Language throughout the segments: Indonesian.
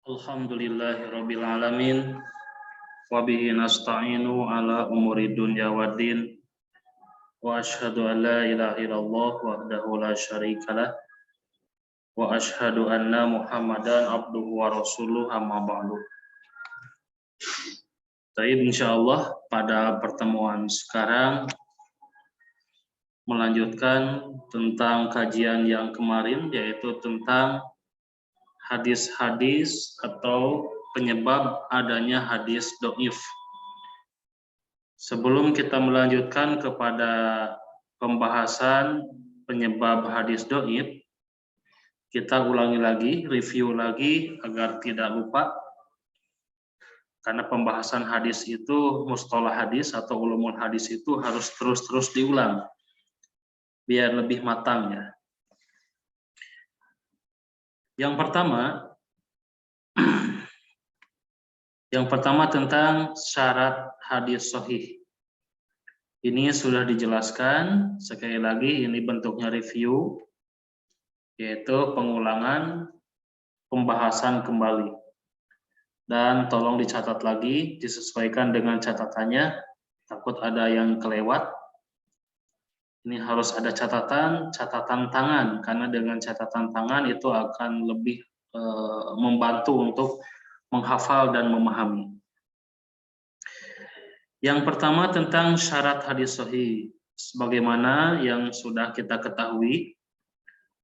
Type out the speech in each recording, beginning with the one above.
Alhamdulillahirabbil alamin wa bihi nasta'inu ala umuri dunya waddin wa asyhadu an la ilaha illallah wahdahu la syarikalah wa asyhadu anna Muhammadan abduhu wa rasuluh amma ba'du. Baik, insyaallah pada pertemuan sekarang melanjutkan tentang kajian yang kemarin, yaitu tentang hadis-hadis atau penyebab adanya hadis dhaif. Sebelum kita melanjutkan kepada pembahasan penyebab hadis dhaif, kita ulangi lagi, review lagi agar tidak lupa. Karena pembahasan hadis itu, mustalah hadis atau ulumul hadis itu harus terus-terus diulang biar lebih matang ya. Yang pertama tentang syarat hadis sahih. Ini sudah dijelaskan, sekali lagi ini bentuknya review, yaitu pengulangan pembahasan kembali. Dan tolong dicatat lagi, disesuaikan dengan catatannya, takut ada yang kelewat. Ini harus ada catatan tangan, karena dengan catatan tangan itu akan lebih membantu untuk menghafal dan memahami. Yang pertama tentang syarat hadis sahih. Sebagaimana yang sudah kita ketahui,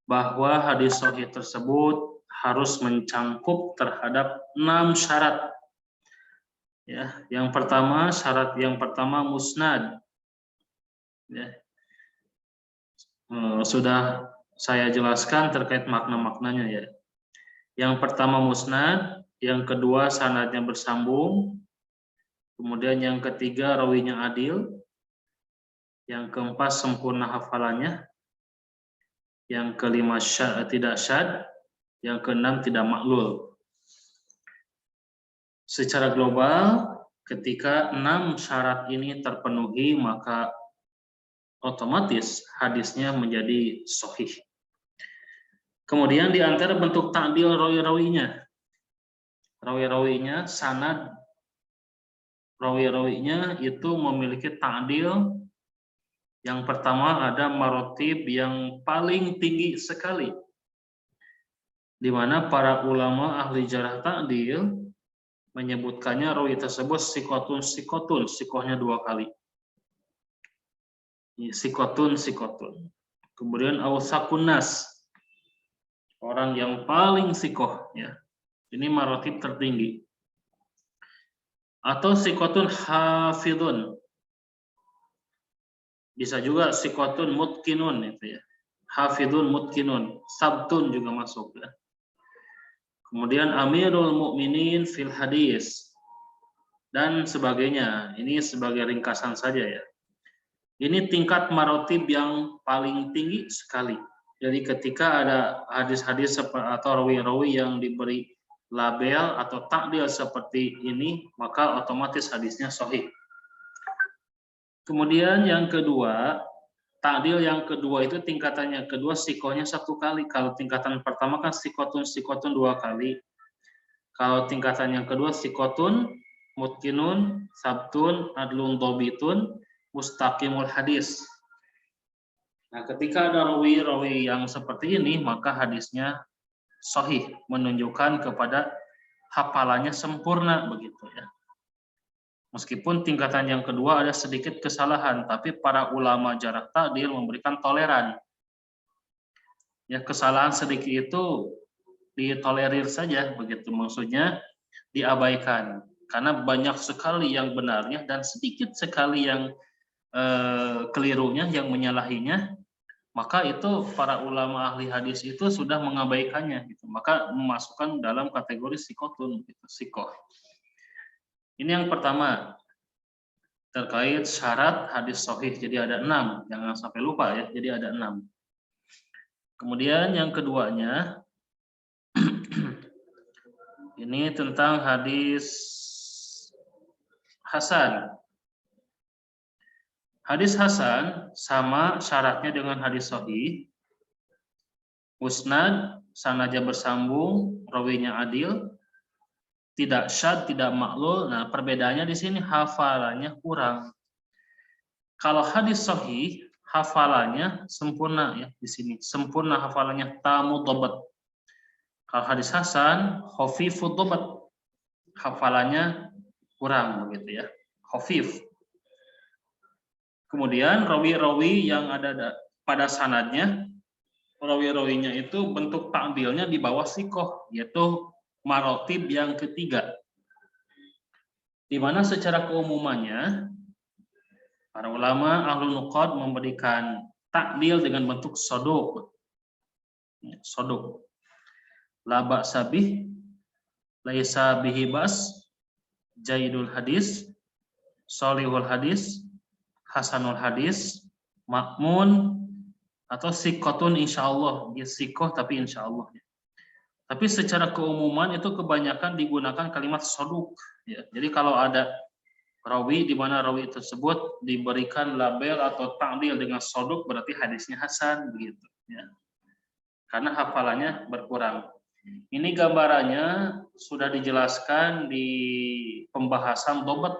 bahwa hadis sahih tersebut harus mencangkup terhadap 6 syarat. Ya, syarat yang pertama musnad. Ya. Sudah saya jelaskan terkait makna-maknanya ya. Yang pertama musnad, yang kedua sanadnya bersambung, kemudian yang ketiga rawinya adil, yang keempat sempurna hafalannya, yang kelima tidak syad, yang keenam tidak maklul. Secara global, ketika 6 syarat ini terpenuhi, maka otomatis hadisnya menjadi sahih. Kemudian di antara bentuk ta'dil rawi-rawinya, sanad rawi-rawinya itu memiliki ta'dil. Yang pertama ada marotib yang paling tinggi sekali, di mana para ulama ahli jarah ta'dil menyebutkannya rawi tersebut sikotun, sikohnya 2 kali. Sikotun. Kemudian awsaqun nas, orang yang paling sikoh ya. Ini marotib tertinggi. Atau sikotun hafidun. Bisa juga sikotun mutkinun itu ya. Hafidun mutkinun, sabtun juga masuk ya. Kemudian amirul mukminin fil hadis dan sebagainya. Ini sebagai ringkasan saja ya. Ini tingkat marotib yang paling tinggi sekali. Jadi ketika ada hadis-hadis atau rawi-rawi yang diberi label atau takdil seperti ini, maka otomatis hadisnya sahih. Kemudian yang kedua, takdil yang kedua itu tingkatannya kedua sikohnya 1 kali. Kalau tingkatan pertama kan sikotun 2 kali. Kalau tingkatan yang kedua sikotun, mutkinun, sabtun, adlun dobitun, mustaqimul hadis. Nah, ketika ada rawi-rawi yang seperti ini, maka hadisnya sahih, menunjukkan kepada hafalannya sempurna begitu ya. Meskipun tingkatan yang kedua ada sedikit kesalahan, tapi para ulama jarah ta'dil memberikan toleran. Ya, kesalahan sedikit itu ditolerir saja begitu, maksudnya diabaikan. Karena banyak sekali yang benarnya dan sedikit sekali yang kelirunya, yang menyalahinya, maka itu para ulama ahli hadis itu sudah mengabaikannya gitu. Maka memasukkan dalam kategori sikotun gitu, sikoh. Ini yang pertama terkait syarat hadis sahih. Jadi ada 6, jangan sampai lupa ya. Jadi ada 6. Kemudian yang keduanya ini tentang hadis hasan. Hadis hasan sama syaratnya dengan hadis sahih. Musnad, sanadnya bersambung, rawinya adil. tidak syad, tidak maklul. Nah, perbedaannya di sini hafalannya kurang. Kalau hadis sahih, hafalannya sempurna ya di sini. Sempurna hafalannya tamu dobat. Kalau hadis hasan, khafifud dobat. Hafalannya kurang begitu ya. Khafif. Kemudian rawi-rawi yang ada pada sanadnya, rawi-rawinya itu bentuk ta'dilnya di bawah sikoh, yaitu marotib yang ketiga. Di mana secara keumumannya para ulama ahlul nuqad memberikan ta'dil dengan bentuk sodok. Sodok. La ba'sa bih, laisa bihi bas, jaidul hadis, solihul hadis, hasanul hadis, makmun, atau sikotun insyaallah. Dia sikoh tapi insyaallah. Tapi secara keumuman itu kebanyakan digunakan kalimat soduk. Ya. Jadi kalau ada rawi di mana rawi tersebut diberikan label atau ta'dil dengan soduk, berarti hadisnya hasan begitu. Ya. Karena hafalannya berkurang. Ini gambarannya sudah dijelaskan di pembahasan dobat.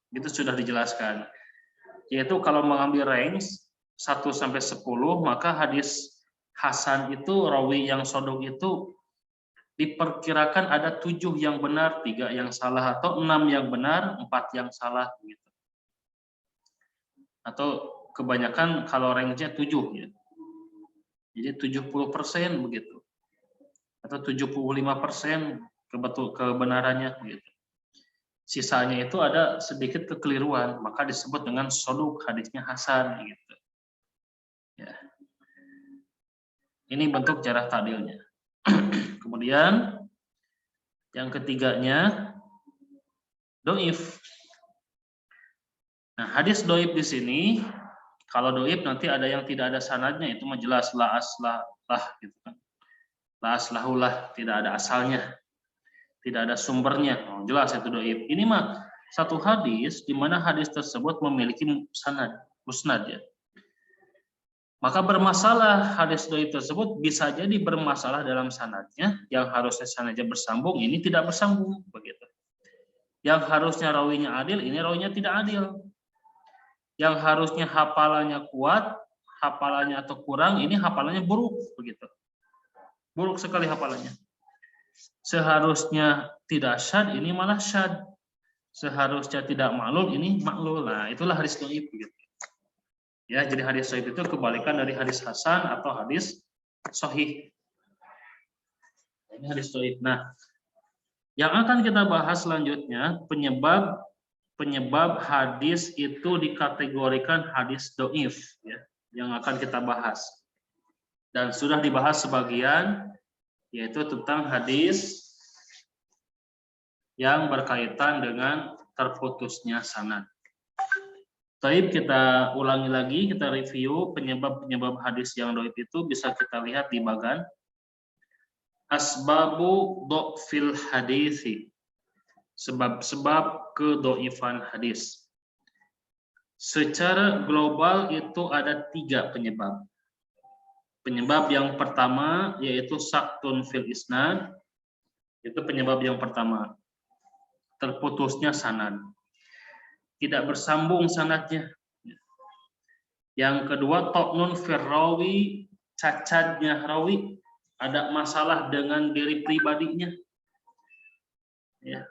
Itu sudah dijelaskan. Yaitu kalau mengambil range 1 sampai 10, maka hadis hasan itu rawi yang sodok itu diperkirakan ada 7 yang benar, 3 yang salah, atau 6 yang benar, 4 yang salah gitu. Atau kebanyakan kalau range-nya 7 ya. Jadi 70% begitu. Atau 75% kebenarannya gitu. Sisanya itu ada sedikit kekeliruan, maka disebut dengan soduk, hadisnya hasan gitu. Ya. Ini bentuk jarah ta'dilnya. Kemudian yang ketiganya doif. Nah, hadis doif di sini, kalau doif nanti ada yang tidak ada sanadnya, itu mah jelas la aslah lah gitu kan. La aslahulah, tidak ada asalnya. Tidak ada sumbernya, jelas itu doif. Ini mah satu hadis di mana hadis tersebut memiliki sanad, musnad ya. Maka bermasalah hadis doif tersebut bisa jadi bermasalah dalam sanadnya, yang harusnya sanadnya bersambung, ini tidak bersambung begitu. Yang harusnya rawinya adil, ini rawinya tidak adil. Yang harusnya hafalannya kuat, hafalannya atau kurang, ini hafalannya buruk begitu. Buruk sekali hafalannya. Seharusnya tidak syad, ini malah syad. Seharusnya tidak maklul, ini maklul. Nah, itulah hadis dhaif gitu. Ya, jadi hadis dhaif itu kebalikan dari hadis hasan atau hadis sahih. Ini hadis dhaif. Nah, yang akan kita bahas selanjutnya penyebab hadis itu dikategorikan hadis dhaif ya, yang akan kita bahas. Dan sudah dibahas sebagian, yaitu tentang hadis yang berkaitan dengan terputusnya sanad. Baik, kita ulangi lagi, kita review penyebab-penyebab hadis yang dhaif itu bisa kita lihat di bagan asbabu dhafil hadisi. Sebab-sebab kedhaifan hadis. Secara global itu ada 3 penyebab. Penyebab yang pertama yaitu saktun fil isnad. Itu penyebab yang pertama. Terputusnya sanad. Tidak bersambung sanadnya. Yang kedua, ta'nun fir rawi, cacatnya rawi, ada masalah dengan diri pribadinya. Ya,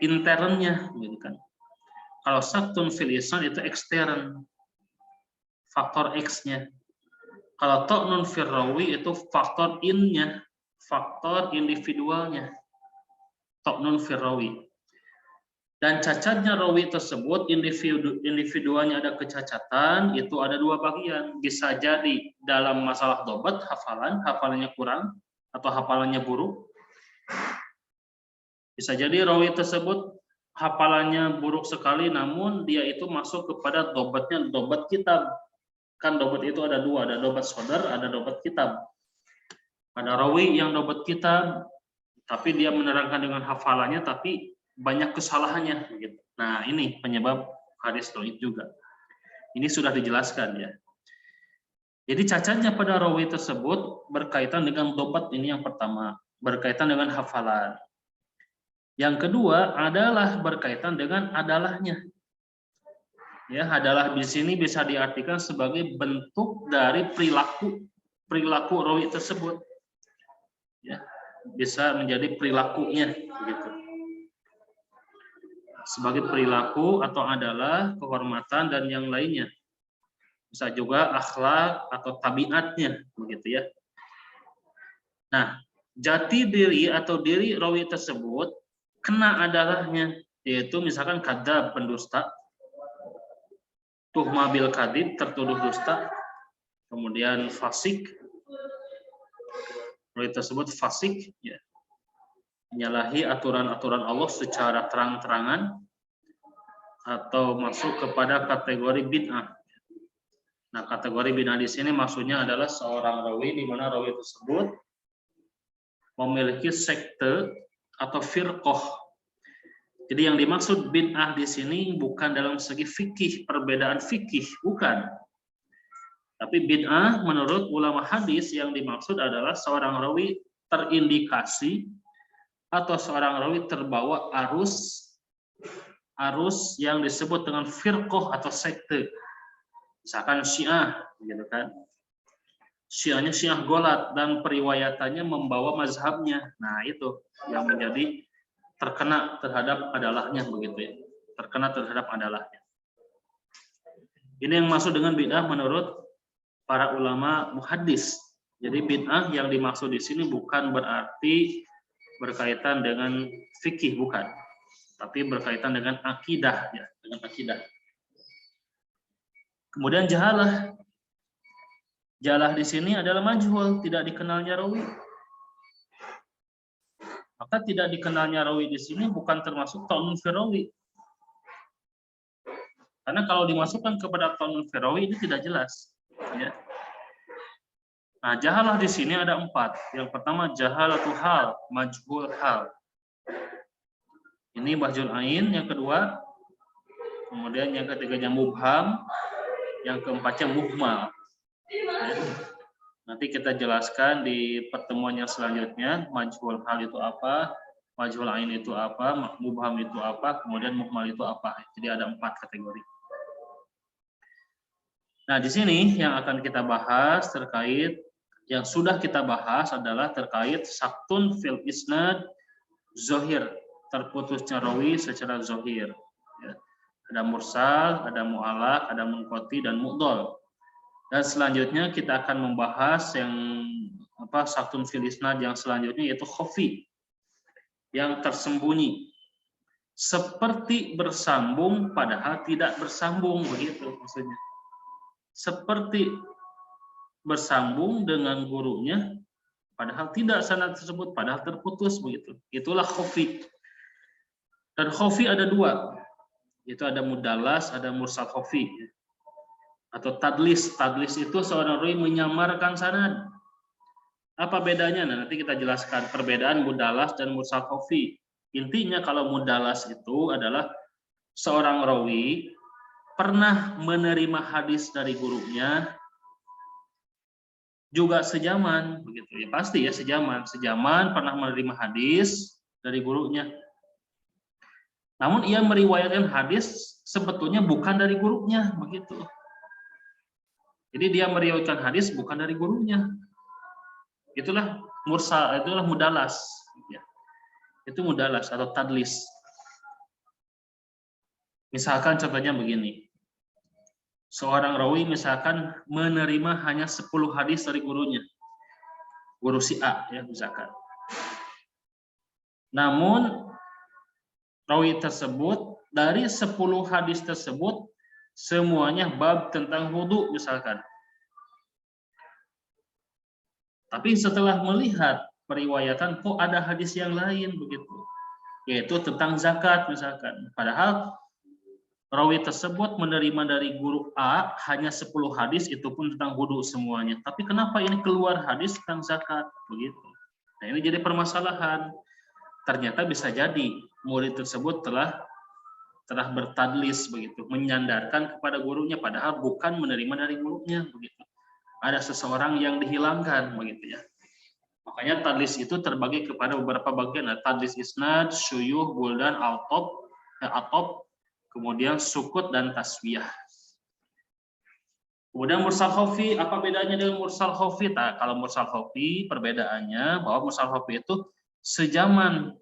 internnya gitu kan. Kalau saktun fil isnad itu ekstern. Faktor X-nya. Kalau ta'nun fir rawi itu faktor in-nya, faktor individualnya. Ta'nun fir rawi. Dan cacatnya rawi tersebut, individualnya ada kecacatan, itu ada 2 bagian. Bisa jadi dalam masalah dobat, hafalannya kurang, atau hafalannya buruk. Bisa jadi rawi tersebut hafalannya buruk sekali, namun dia itu masuk kepada dobatnya, dobat kitab. Kan dobat itu ada 2, ada dobat sodar, ada dobat kitab. Ada rawi yang dobat kitab, tapi dia menerangkan dengan hafalannya, tapi banyak kesalahannya gitu. Nah, ini penyebab hadis dhaif juga. Ini sudah dijelaskan ya. Jadi cacatnya pada rawi tersebut berkaitan dengan dobat, ini yang pertama, berkaitan dengan hafalan. Yang kedua adalah berkaitan dengan adalahnya. Ya, adalah di sini bisa diartikan sebagai bentuk dari perilaku rawi tersebut. Ya, bisa menjadi perilakunya begitu. Sebagai perilaku atau adalah kehormatan dan yang lainnya. Bisa juga akhlak atau tabiatnya begitu ya. Nah, jati diri atau diri rawi tersebut kena adalahnya, yaitu misalkan kadzab, pendusta, tuhma bil kadzib, tertuduh dusta, kemudian fasik, rawi tersebut fasik, ya, menyalahi aturan-aturan Allah secara terang-terangan, atau masuk kepada kategori bid'ah. Nah, kategori bid'ah di sini maksudnya adalah seorang rawi di mana rawi tersebut memiliki sekte atau firqah. Jadi yang dimaksud bid'ah di sini bukan dalam segi fikih, perbedaan fikih, bukan. Tapi bid'ah menurut ulama hadis yang dimaksud adalah seorang rawi terindikasi atau seorang rawi terbawa arus yang disebut dengan firqah atau sekte. Misalkan Syiah, gitu kan. Syiahnya Syiah Golat dan periwayatannya membawa mazhabnya. Nah, itu yang menjadi terkena terhadap adalahnya begitu ya. Terkena terhadap adalahnya. Ini yang masuk dengan bid'ah menurut para ulama muhaddis. Jadi bid'ah yang dimaksud di sini bukan berarti berkaitan dengan fikih, bukan. Tapi berkaitan dengan akidah ya, dengan akidah. Kemudian jahalah. Jahalah di sini adalah majhul, tidak dikenalnya rawi. Maka tidak dikenalnya rawi di sini bukan termasuk ta'nun fi rawi. Karena kalau dimasukkan kepada ta'nun fi rawi ini tidak jelas. Ya. Nah, jahalah di sini ada 4. Yang pertama jahalatu hal, majhul hal. Ini bahjul ain. Yang kedua, kemudian yang ketiganya mubham, yang keempatnya muhmal. Ya. Nanti kita jelaskan di pertemuan yang selanjutnya, majhul hal itu apa, majhul ain itu apa, mubham itu apa, kemudian muhmal itu apa. Jadi ada 4 kategori. Nah, di sini yang akan kita bahas terkait, yang sudah kita bahas adalah terkait saktun fil isnad zohir, terputusnya rawi secara zohir. Ya. Ada mursal, ada mu'alaq, ada munqati, dan mu'dol. Dan selanjutnya kita akan membahas yang saktun fil isnad yang selanjutnya, yaitu khafi, yang tersembunyi, seperti bersambung padahal tidak bersambung, begitu maksudnya. Seperti bersambung dengan gurunya padahal tidak sanad tersebut, padahal terputus, begitu. Itulah khafi. Dan khafi ada 2, yaitu ada mudallas, ada mursal khafi. Atau tadlis. Tadlis itu seorang rawi menyamarkan sanad. Apa bedanya? Nah, nanti kita jelaskan perbedaan mudallas dan mursal khafi. Intinya kalau mudallas itu adalah seorang rawi pernah menerima hadis dari gurunya juga sejaman, begitu ya, pasti ya, sejaman pernah menerima hadis dari gurunya. Namun ia meriwayatkan hadis sebetulnya bukan dari gurunya, begitu. Jadi dia meriwayatkan hadis bukan dari gurunya. Itulah mursal, itulah mudallas. Ya. Itu mudallas atau tadlis. Misalkan contohnya begini. Seorang rawi misalkan menerima hanya 10 hadis dari gurunya. Guru si A ya misalkan. Namun rawi tersebut dari 10 hadis tersebut semuanya bab tentang wudu misalkan. Tapi setelah melihat periwayatan kok ada hadis yang lain begitu. Yaitu tentang zakat misalkan. Padahal rawi tersebut menerima dari guru A hanya 10 hadis, itu pun tentang wudu semuanya. Tapi kenapa ini keluar hadis tentang zakat begitu? Nah, ini jadi permasalahan. Ternyata bisa jadi murid tersebut telah bertadlis begitu, menyandarkan kepada gurunya padahal bukan menerima dari gurunya begitu. Ada seseorang yang dihilangkan begitu ya. Makanya tadlis itu terbagi kepada beberapa bagian. Tadlis isnad, syuyuh, buldan, atop, kemudian sukut dan taswiyah. Kemudian mursal khafi, apa bedanya dengan mursal khafi? Nah, kalau mursal khafi perbedaannya bahwa mursal khafi itu sejaman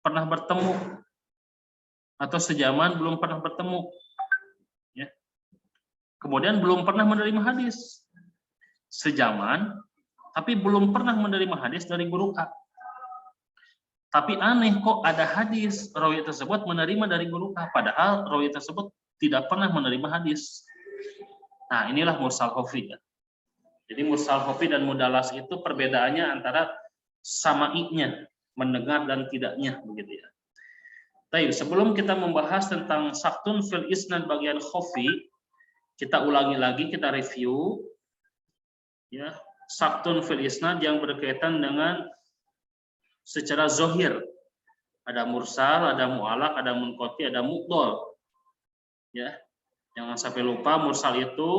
pernah bertemu atau sejaman belum pernah bertemu, ya. Kemudian belum pernah menerima hadis, sejaman tapi belum pernah menerima hadis dari guru A. Tapi aneh kok ada hadis rawi tersebut menerima dari guru A, padahal rawi tersebut tidak pernah menerima hadis. Nah, inilah mursal khafi, ya. Jadi mursal khafi dan mudalas itu perbedaannya antara sama'inya, mendengar dan tidaknya, begitu ya. Baik, sebelum kita membahas tentang saktun fil isnad bagian khafi, kita ulangi lagi, kita review ya, saktun fil isnad yang berkaitan dengan secara zohir. Ada mursal, ada mu'alaq, ada munqati, ada mu'dhal. Ya. Jangan sampai lupa mursal itu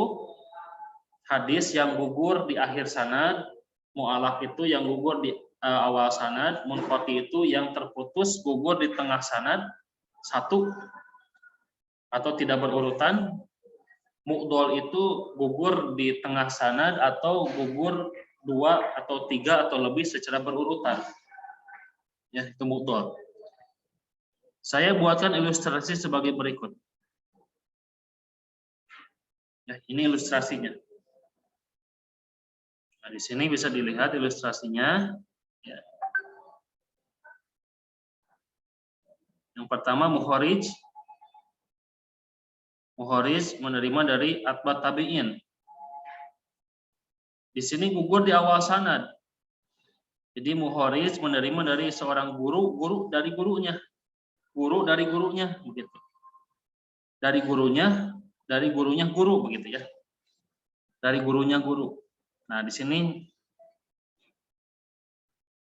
hadis yang gugur di akhir sanad, mu'alaq itu yang gugur di awal sanad, munqati itu yang terputus gugur di tengah sanad, satu atau tidak berurutan, mu'dhal itu gugur di tengah sanad atau gugur 2 atau 3 atau lebih secara berurutan. Ya, itu mu'dhal. Saya buatkan ilustrasi sebagai berikut. Ya, ini ilustrasinya. Nah, di sini bisa dilihat ilustrasinya. Ya. Yang pertama muhorij. Muhorij menerima dari atba tabi'in. Di sini gugur di awal sanad. Jadi muhorij menerima dari seorang guru dari gurunya. Guru dari gurunya, begitu. Dari gurunya guru, begitu ya. Dari gurunya guru. Nah, di sini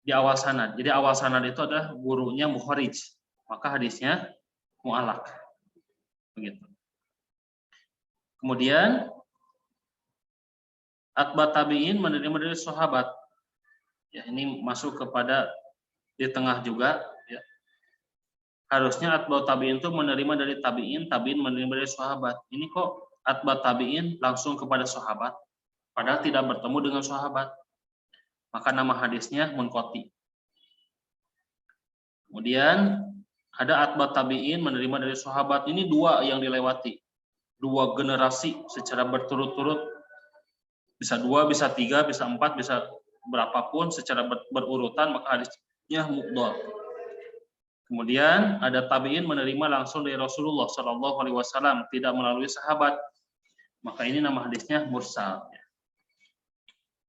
di awal sanad. Jadi awal sanad itu adalah gurunya muhorij. Maka hadisnya mu'alaq. Begitu. Kemudian atba tabi'in menerima dari sahabat. Ya, ini masuk kepada di tengah juga, ya. Harusnya atba tabi'in itu menerima dari tabi'in menerima dari sahabat. Ini kok atba tabi'in langsung kepada sahabat, padahal tidak bertemu dengan sahabat. Maka nama hadisnya munqati. Kemudian ada atba tabi'in menerima dari sahabat. Ini dua yang dilewati. Dua generasi secara berturut-turut. Bisa 2, bisa 3, bisa 4, bisa berapapun secara berurutan, maka hadisnya mu'dhal. Kemudian ada tabi'in menerima langsung dari Rasulullah SAW, tidak melalui sahabat. Maka ini nama hadisnya mursal.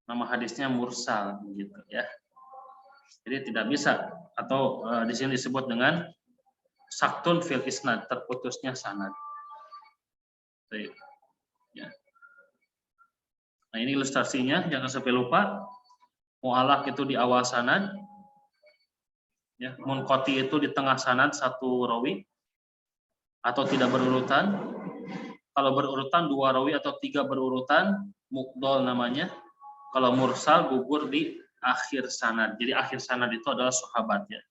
Nama hadisnya mursal, begitu ya. Jadi tidak bisa, atau di sini disebut dengan saktun fil isnad, terputusnya sanad. Ya. Nah, ini ilustrasinya, jangan sampai lupa. Mu'alaq itu di awal sanad. Ya, munqati itu di tengah sanad satu rawi atau tidak berurutan. Kalau berurutan 2 rawi atau 3 berurutan, mu'dhal namanya. Kalau mursal gugur di akhir sanad. Jadi akhir sanad itu adalah sahabat, ya.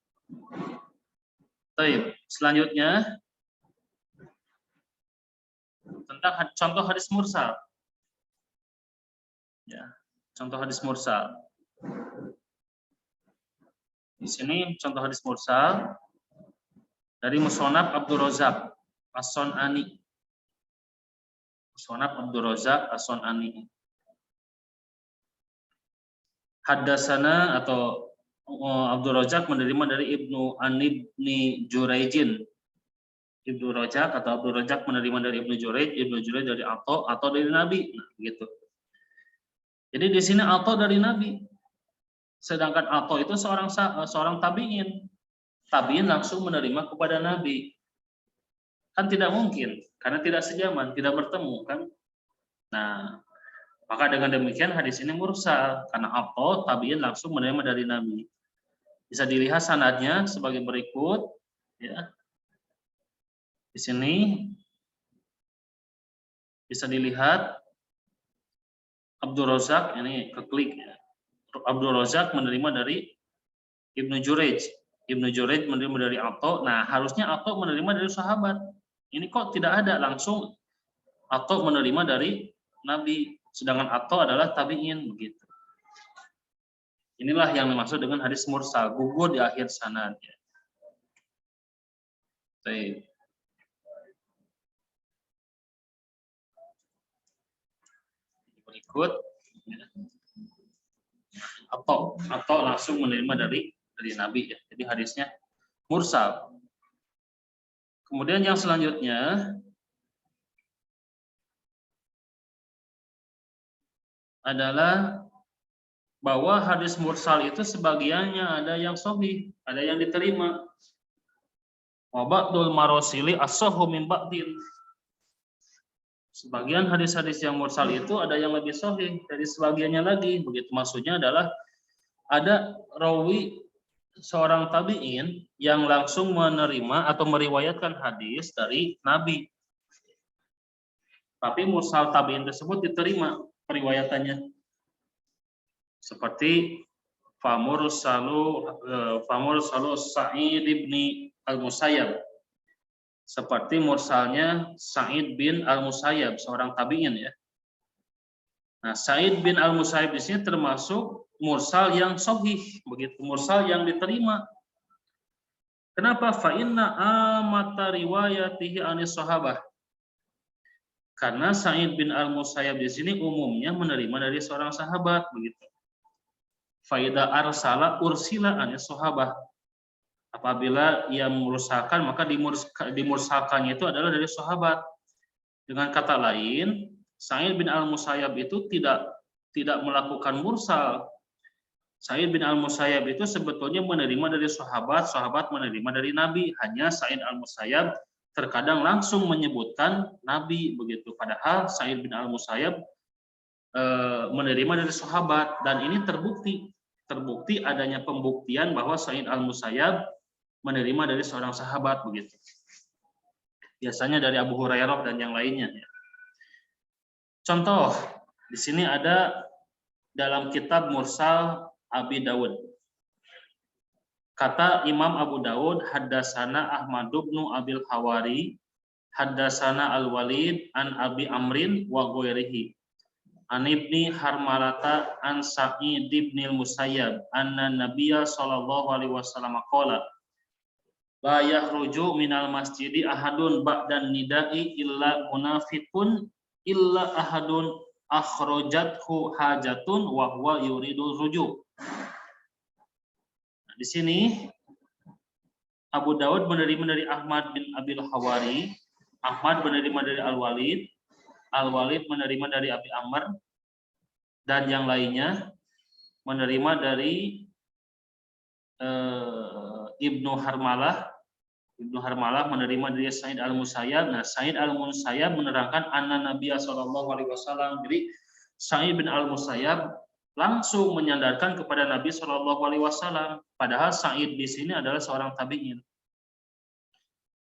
Baik, selanjutnya tentang contoh hadis mursal. Ya, contoh hadis mursal. Di sini contoh hadis mursal dari Musonab Abdul Razak As-Sun'ani. Musonab Abdul Razak As-Sun'ani. Haddasana atau Abdul Razak menerima dari Ibnu Anibni Juraijin. Ibnu Razak atau Abdul Razak menerima dari Ibnu Juraij dari atau dari Nabi. Nah, gitu. Jadi di sini atau dari Nabi. Sedangkan atau itu seorang tabi'in. Tabi'in langsung menerima kepada Nabi. Kan tidak mungkin, karena tidak sejaman, tidak bertemu, kan? Nah, maka dengan demikian hadis ini mursal, karena atau tabi'in langsung menerima dari Nabi. Bisa dilihat sanadnya sebagai berikut, ya. Di sini bisa dilihat Abdul Razak, ini keklik, ya. Abdul Razak menerima dari Ibnu Jurayj. Ibnu Jurayj menerima dari Atha. Nah, harusnya Atha menerima dari sahabat. Ini kok tidak ada, langsung Atha menerima dari Nabi. Sedangkan Atha adalah tabi'in begitu. Inilah yang dimaksud dengan hadis mursal, gugur di akhir sanad. Baik. Berikut atau langsung menerima dari Nabi ya. Jadi hadisnya mursal. Kemudian yang selanjutnya adalah bahwa hadis mursal itu sebagiannya ada yang sahih, ada yang diterima. Wa ba'dul marasili as-sahhu min ba'din. Sebagian hadis-hadis yang mursal itu ada yang lebih sahih dari sebagiannya lagi. Begitu maksudnya adalah ada rawi seorang tabi'in yang langsung menerima atau meriwayatkan hadis dari Nabi. Tapi mursal tabi'in tersebut diterima periwayatannya. Seperti famursalu Sa'id ibni al-Musayyab. Seperti mursalnya Sa'id bin al-Musayyab, seorang tabi'in ya. Nah, Sa'id bin al-Musayyab di sini termasuk mursal yang sahih, begitu, mursal yang diterima. Kenapa? Fa inna amata riwayatihi anis sahabah. Karena Sa'id bin al-Musayyab di sini umumnya menerima dari seorang sahabat, begitu. Faida arsala ursila anis sahabah. Apabila ia mursalkan, maka dimursalkannya itu adalah dari sahabat. Dengan kata lain, Sa'id bin al-Musayyab itu tidak melakukan mursal. Sa'id bin al-Musayyab itu sebetulnya menerima dari sahabat, sahabat menerima dari Nabi. Hanya Sa'id al-Musayyab terkadang langsung menyebutkan Nabi begitu. Padahal Sa'id bin al-Musayyab menerima dari sahabat, dan ini terbukti adanya pembuktian bahwa Sa'id al-Musayyab menerima dari seorang sahabat begitu. Biasanya dari Abu Hurairah dan yang lainnya. Contoh di sini ada dalam kitab Mursal Abi Dawud. Kata Imam Abu Dawud, haddasana Ahmad bin Abil Hawari, haddasana Al-Walid an Abi Amrin wa ghairihi. An Ibni Harmalata an Sa'id bin al-Musayyab anna Nabiyya sallallahu alaihi wasallam qala la yakhruju minal masjidi ahadun ba'dan nida'i illa munafiqun illa ahadun akhrajathu hajatun wa huwa yuridu ruju'. Nah, di sini Abu Dawud menerima dari Ahmad bin Abil Hawari, Ahmad menerima dari Al-Walid, Al-Walid menerima dari Abi Amr, dan yang lainnya menerima dari Ibnu Harmalah. Ibnu Harmalah menerima dari Sa'id al-Musayyab. Nah, Sa'id al-Musayyab menerangkan anna Nabiya sallallahu alaihi wasallam. Jadi Sa'id bin al-Musayyab langsung menyandarkan kepada Nabi sallallahu alaihi wasallam. Padahal Sa'id di sini adalah seorang tabi'in.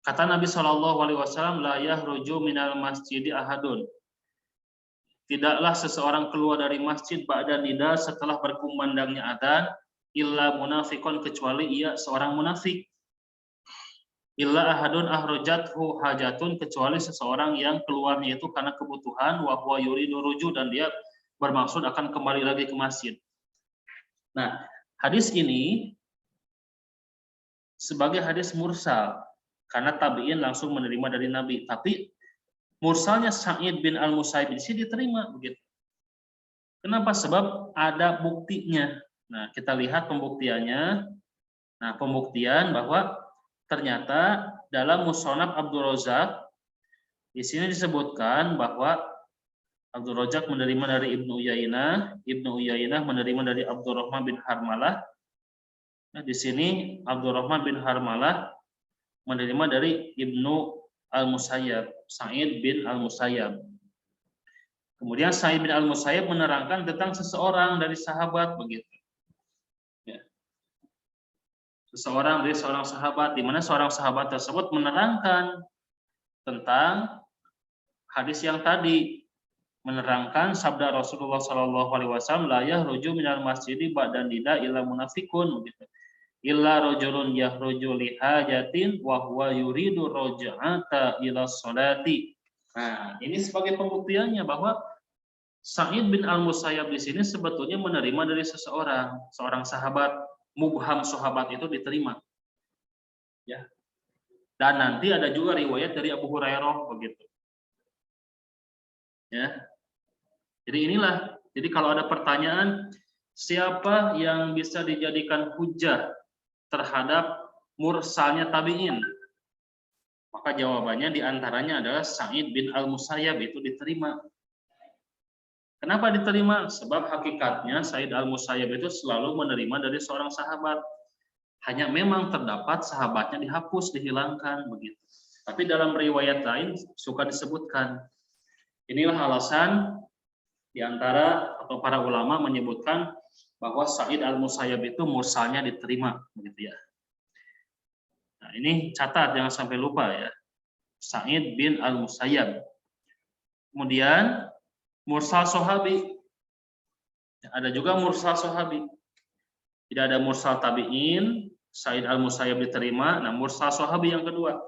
Kata Nabi sallallahu alaihi wasallam, la yahruju minal masjidi ahadun. Tidaklah seseorang keluar dari masjid ba'da nida setelah berkumandangnya adzan illa munafiqun, kecuali ia seorang munafik. Illa ahadun ahrajathu hajatun, kecuali seseorang yang keluarnya itu karena kebutuhan, wa huwa yuridu ruju, dan dia bermaksud akan kembali lagi ke masjid. Nah, hadis ini sebagai hadis mursal karena tabi'in langsung menerima dari Nabi, tapi mursalnya Sa'id bin al-Musayyib di sini diterima begitu. Kenapa? Sebab ada buktinya. Nah, kita lihat pembuktiannya. Nah, pembuktian bahwa ternyata dalam Musonaf Abdul Razak di sini disebutkan bahwa Abdul Razak menerima dari Ibnu Uyainah menerima dari Abdurrahman bin Harmalah. Nah, di sini Abdurrahman bin Harmalah menerima dari Ibnu al-Musayyab, Sa'id bin al-Musayyab. Kemudian Sa'id bin al-Musayyab menerangkan tentang seseorang dari sahabat begitu. Seseorang dari seorang sahabat, di mana seorang sahabat tersebut menerangkan tentang hadis yang tadi. menerangkan sabda Rasulullah Shallallahu Alaihi Wasallam, la yahruju minal masjidi ba'da nida illa munafikun, begitu. Illa rajulun yahruju li hajatin wa huwa yuridu raj'ata ila sholati. Nah, ini sebagai pembuktiannya bahwa Sa'id bin Al-Musayyab di sini sebetulnya menerima dari seorang sahabat, mubham sahabat itu diterima. Ya. Dan nanti ada juga riwayat dari Abu Hurairah begitu. Ya. Jadi inilah, jadi kalau ada pertanyaan siapa yang bisa dijadikan hujah terhadap mursalnya tabi'in? Maka jawabannya diantaranya adalah Sa'id bin Al-Musayyab itu diterima. Kenapa diterima? Sebab hakikatnya Sa'id Al-Musayyab itu selalu menerima dari seorang sahabat. Hanya memang terdapat sahabatnya dihapus, dihilangkan begitu. Tapi dalam riwayat lain suka disebutkan. Inilah alasan di antara atau para ulama menyebutkan bahwa Sa'id Al-Musayyab itu mursalnya diterima begitu ya. Nah, ini catat jangan sampai lupa ya. Sa'id bin Al-Musayyab. Kemudian mursal sahabi. Ada juga mursal sahabi. Tidak ada mursal tabi'in, Sa'id Al-Musayyab diterima. Nah, mursal sahabi yang kedua.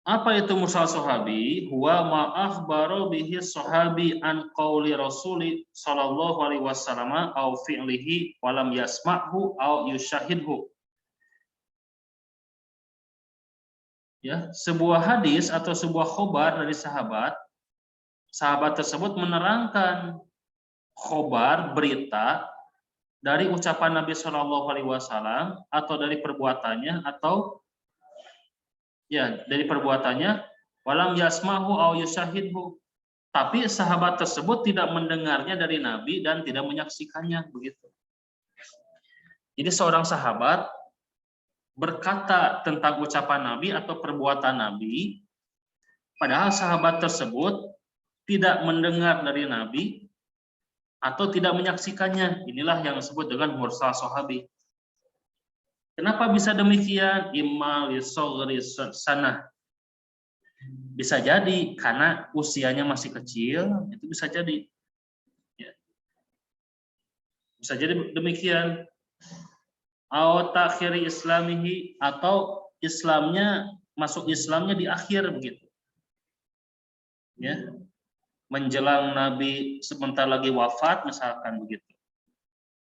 Apa itu mursal sahabi? Huwa ma akhbara bihi sahabi an qauli Rasuli sallallahu alaihi wasallam au fi'lihi wa lam yasma'hu au yushahidhu. Ya, sebuah hadis atau sebuah khobar dari sahabat tersebut menerangkan khobar, berita dari ucapan Nabi Shallallahu Alaihi Wasallam atau dari perbuatannya atau ya dari perbuatannya, walam yasmahu au yusyahidhu, tapi sahabat tersebut tidak mendengarnya dari Nabi dan tidak menyaksikannya begitu. Jadi seorang sahabat berkata tentang ucapan Nabi atau perbuatan Nabi, padahal sahabat tersebut tidak mendengar dari Nabi atau tidak menyaksikannya. Inilah yang disebut dengan mursal sahabi. Kenapa bisa demikian? Imma li shaghri sanah. Bisa jadi karena usianya masih kecil, itu bisa jadi. Ya. Bisa jadi demikian. Au takhiri islamihi, atau masuk Islamnya di akhir begitu. Ya. Menjelang Nabi sebentar lagi wafat misalkan begitu.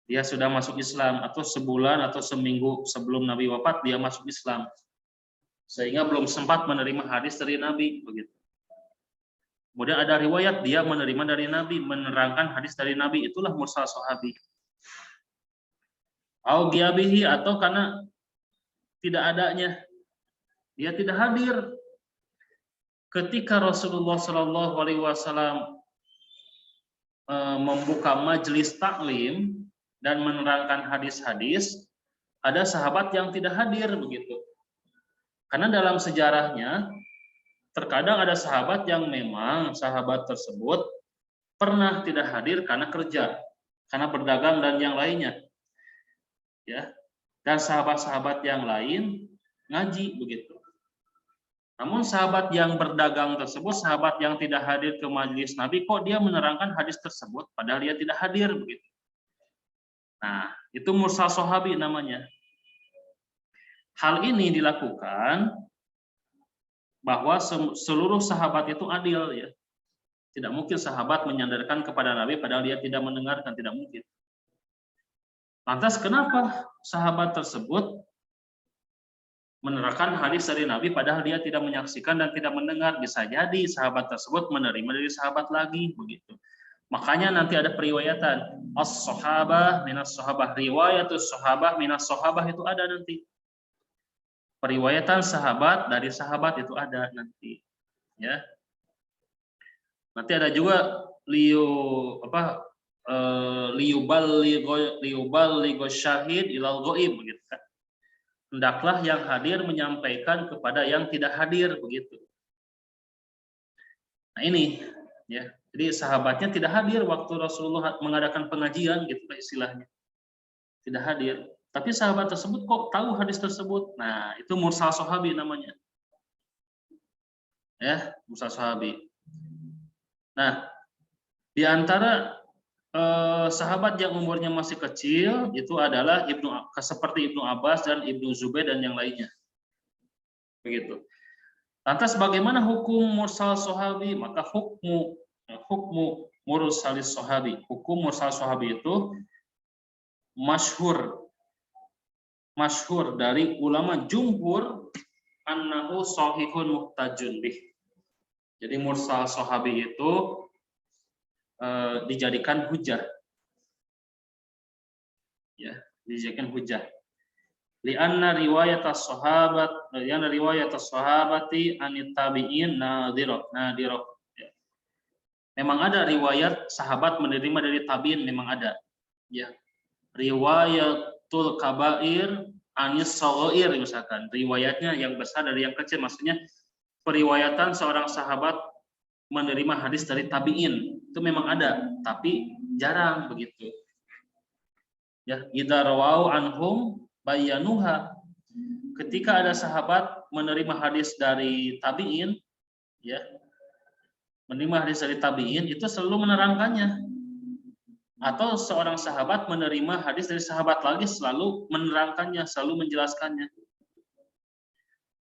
Dia sudah masuk Islam, atau sebulan atau seminggu sebelum Nabi wafat dia masuk Islam, sehingga belum sempat menerima hadis dari Nabi begitu. Kemudian ada riwayat dia menerima dari Nabi, menerangkan hadis dari Nabi, itulah mursal sahabi. Au ghiabihi, atau karena tidak adanya, dia tidak hadir ketika Rasulullah Shallallahu Alaihi Wasallam membuka majelis taklim dan menerangkan hadis-hadis, ada sahabat yang tidak hadir begitu. Karena dalam sejarahnya terkadang ada sahabat yang memang sahabat tersebut pernah tidak hadir karena kerja, karena berdagang dan yang lainnya. Ya. Dan sahabat-sahabat yang lain ngaji begitu. Namun sahabat yang berdagang tersebut, sahabat yang tidak hadir ke majelis Nabi, kok dia menerangkan hadis tersebut padahal dia tidak hadir begitu. Nah, itu mursal sahabi namanya. Hal ini dilakukan bahwa seluruh sahabat itu adil ya. Tidak mungkin sahabat menyandarkan kepada Nabi padahal dia tidak mendengarkan, tidak mungkin. Lantas kenapa sahabat tersebut menerangkan hadis dari Nabi padahal dia tidak menyaksikan dan tidak mendengar? Bisa jadi sahabat tersebut menerima dari sahabat lagi begitu. Makanya nanti ada periwayatan as-sahabah minas sahabah, riwayatus sahabah minas sahabah, itu ada nanti. Periwayatan sahabat dari sahabat itu ada nanti. Ya. Nanti ada juga liyuballigho syahid ilal ghaib begitu kan. Hendaklah yang hadir menyampaikan kepada yang tidak hadir begitu. Nah ini ya. Jadi sahabatnya tidak hadir waktu Rasulullah mengadakan pengajian gitu istilahnya. Tidak hadir. Tapi sahabat tersebut kok tahu hadis tersebut? Nah, itu mursal sahabi namanya. Ya, mursal sahabi. Nah, di antara sahabat yang umurnya masih kecil itu adalah seperti Ibnu Abbas dan Ibnu Zubair dan yang lainnya. Begitu. Lantas bagaimana hukum mursal sahabi? Maka hukmu mursalis sahabi. Hukum mursal sahabi itu masyhur dari ulama jumhur annahu sahihun muhtajun bih. Jadi mursal sahabi itu dijadikan hujah. Ya, dijadikan hujah. Lianna riwayat as-sahabati anit tabi'in nadirah. Ya. Memang ada riwayat sahabat menerima dari tabi'in, memang ada. Ya. Riwayatul kabair anis shaghair misalkan. Riwayatnya yang besar dari yang kecil, maksudnya periwayatan seorang sahabat menerima hadis dari tabi'in itu memang ada, tapi jarang begitu. Ya, idza rawau anhum bayanuha. Ketika ada sahabat menerima hadis dari tabi'in, ya, menerima hadis dari tabi'in itu selalu menerangkannya. Atau seorang sahabat menerima hadis dari sahabat lagi selalu menerangkannya, selalu menjelaskannya.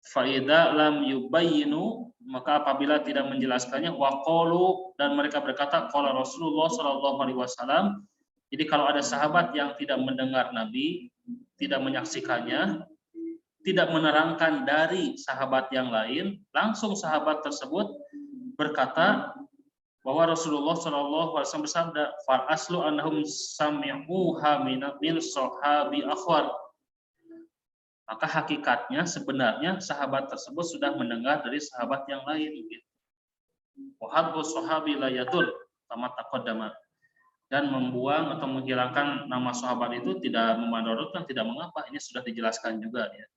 Faida lam yubayyinu, maka apabila tidak menjelaskannya, waqalu, dan mereka berkata qala Rasulullah sallallahu alaihi wasallam. Jadi kalau ada sahabat yang tidak mendengar Nabi, tidak menyaksikannya, tidak menerangkan dari sahabat yang lain, langsung sahabat tersebut berkata bahwa Rasulullah sallallahu alaihi wasallam bersabda, fal aslu annahum sami'uha min sahabi akhwar. Maka hakikatnya sebenarnya sahabat tersebut sudah mendengar dari sahabat yang lain. Wa hadhu sahabi la yadur kama taqaddama. Dan membuang atau menghilangkan nama sahabat itu tidak memadaratkan, tidak mengapa, ini sudah dijelaskan juga ya.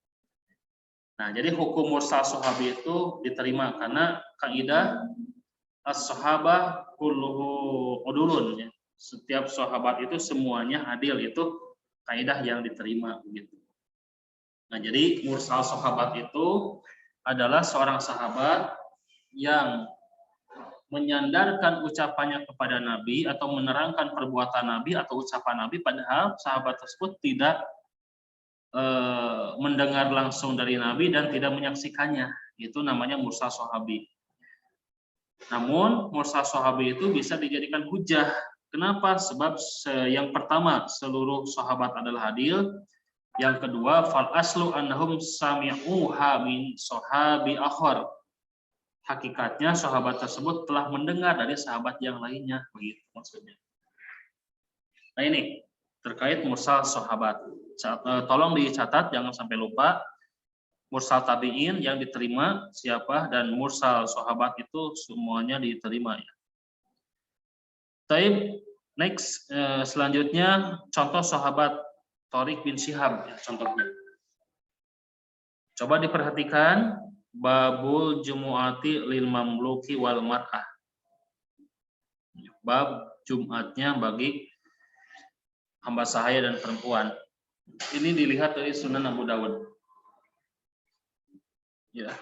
Nah, jadi hukum mursal sahabi itu diterima karena kaidah as-sahabah kulluhu udulun ya. Setiap sahabat itu semuanya adil, itu kaidah yang diterima begitu. Nah, jadi mursal sahabat itu adalah seorang sahabat yang menyandarkan ucapannya kepada Nabi atau menerangkan perbuatan Nabi atau ucapan Nabi, padahal sahabat tersebut tidak mendengar langsung dari Nabi dan tidak menyaksikannya. Itu namanya mursal sahabi. Namun mursal sahabi itu bisa dijadikan hujah. Kenapa? Sebab yang pertama seluruh sahabat adalah adil. Yang kedua, fal aslu annahum sami'uha min sahabi akhar. Hakikatnya sahabat tersebut telah mendengar dari sahabat yang lainnya, begitu maksudnya. Nah, ini terkait mursal sahabat. Tolong dicatat, jangan sampai lupa. Mursal tabi'in yang diterima siapa, dan mursal sahabat itu semuanya diterima ya. Taib, next, selanjutnya contoh sahabat Thariq bin Syihab ya, contohnya. Coba diperhatikan babul jumu'ati lil mamluki wal mar'ah. Bab Jumatnya bagi hamba sahaya dan perempuan. Ini dilihat dari Sunan Abu Dawud. Ya.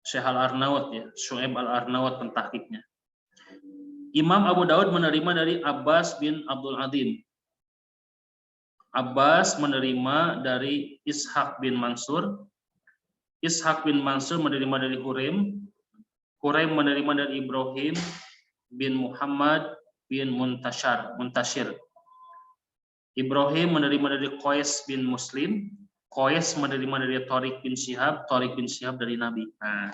Syekh Al-Arnaud ya, Syu'aib Al-Arnaud pentahqiqnya. Imam Abu Dawud menerima dari Abbas bin Abdul Adim. Abbas menerima dari Ishaq bin Mansur. Ishaq bin Mansur menerima dari Huraim. Huraim menerima dari Ibrahim bin Muhammad bin Muntashir. Ibrahim menerima dari Qais bin Muslim. Qais menerima dari Thariq bin Syihab. Thariq bin Syihab dari Nabi. Nah,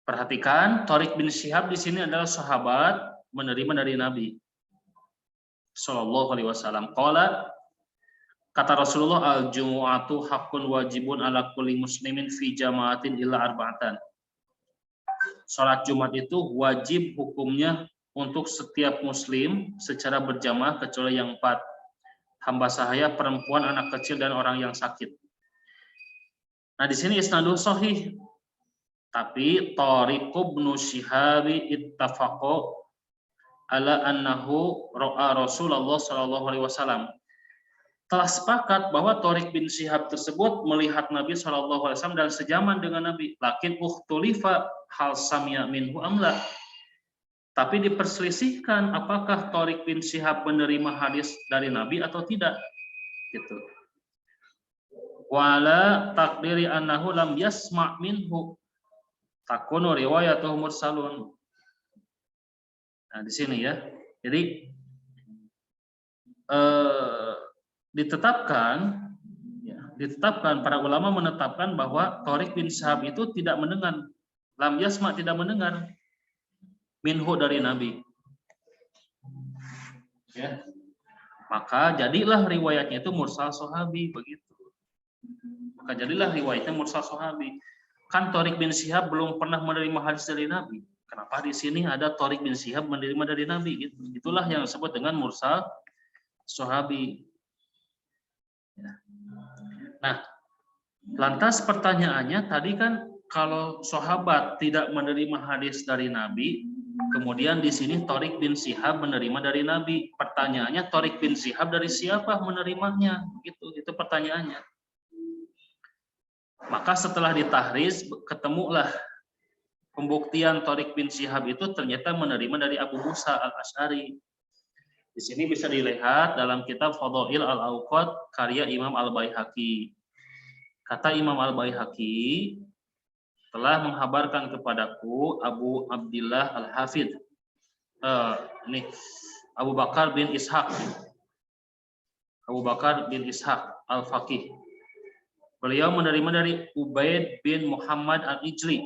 perhatikan, Thariq bin Syihab di sini adalah sahabat menerima dari Nabi Sallallahu Alaihi Wasallam. Qala, kata Rasulullah, al-jumu'atu haqqun wajibun ala kulli muslimin fi jama'atin illa arba'atan. Salat Jumat itu wajib hukumnya untuk setiap muslim secara berjamaah kecuali yang 4. Hamba sahaya, perempuan, anak kecil, dan orang yang sakit. Nah, di sini isnadul sahih. Tapi Thariq bin Syihab ittafaqo ala annahu ra'a Rasulullah sallallahu alaihi wasallam. Telah sepakat bahwa Thariq bin Syihab tersebut melihat Nabi sallallahu alaihi wasallam dan sejaman dengan Nabi. Lakin ukhtulifa hal sami'a minhu amla. Tapi diperselisihkan apakah Thariq bin Syihab menerima hadis dari Nabi atau tidak. Gitu. Wala takdiri annahu lam yasma' minhu takunu riwayatuhu mursalun. Nah, di sini ya. Jadi ditetapkan para ulama menetapkan bahwa Thariq bin Syihab itu tidak mendengar, lam yasma' tidak mendengar minhu dari Nabi. Ya. Maka jadilah riwayatnya itu mursal sahabi begitu. Maka jadilah riwayatnya mursal sahabi. Kan Thariq bin Syihab belum pernah menerima hadis dari Nabi. Kenapa di sini ada Thariq bin Syihab menerima dari Nabi gitu. Itulah yang disebut dengan mursal sahabi. Ya. Nah, lantas pertanyaannya tadi kan kalau sahabat tidak menerima hadis dari Nabi, kemudian di sini Thariq bin Syihab menerima dari Nabi. Pertanyaannya Thariq bin Syihab dari siapa menerimanya? Itu pertanyaannya. Maka setelah ditahriz ketemulah pembuktian Thariq bin Syihab itu ternyata menerima dari Abu Musa al-Asy'ari. Di sini bisa dilihat dalam kitab Fadail al-Awqat karya Imam Al-Baihaqi. Kata Imam Al-Baihaqi, telah menghabarkan kepadaku Abu Abdillah Al-Hafidh, ini Abu Bakar bin Ishaq Al-Faqih. Beliau menerima dari Ubaid bin Muhammad Al-Ijli.